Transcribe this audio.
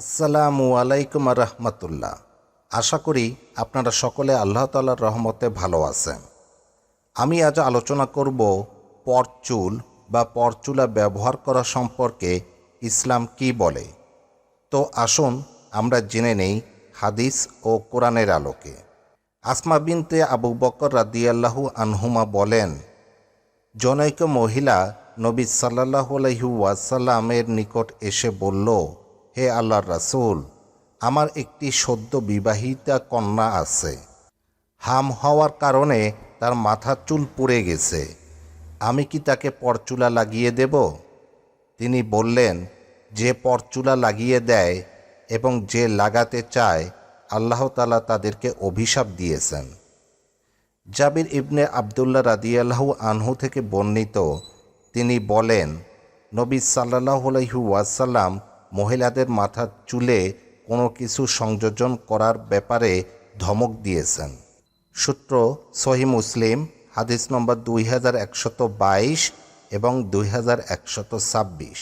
আসসালামু আলাইকুম রহমতুল্লাহ। আশা করি আপনারা সকলে আল্লাহ তাআলার রহমতে ভালো আছেন। আমি আজ আলোচনা করব পরচুল বা পরচুলা ব্যবহার করা সম্পর্কে ইসলাম কি বলে। তো আসুন আমরা জেনে নেই হাদিস ও কোরআনের আলোকে। আসমা বিনতে আবু বকর রাদিয়াল্লাহু আনহুমা বলেন, জনৈক মহিলা নবী সাল্লাল্লাহু আলাইহি ওয়াসাল্লামের নিকট এসে বলল, হে আল্লাহর রাসূল, আমার একটি সদ্য বিবাহিতা কন্যা আছে। হাম হওয়ার কারণে তার মাথার চুল পুড়ে গেছে। আমি কি তাকে পরচুলা লাগিয়ে দেব? তিনি বললেন, যে পরচুলা লাগিয়ে দেয় এবং যে লাগাতে চায় আল্লাহ তাআলা তাদেরকে অভিশাপ দিয়েছেন। জাবির ইবনে আবদুল্লাহ রাদিয়াল্লাহু আনহু থেকে বর্ণিত, তিনি বলেন, নবী সাল্লাল্লাহু আলাইহি ওয়াসাল্লাম মহিলাদের মাথার চুলে কোনো কিছু সংযোজন করার ব্যাপারে ধমক দিয়েছেন। সূত্র সহিহ মুসলিম, হাদিস নম্বর 2122 এবং 2126।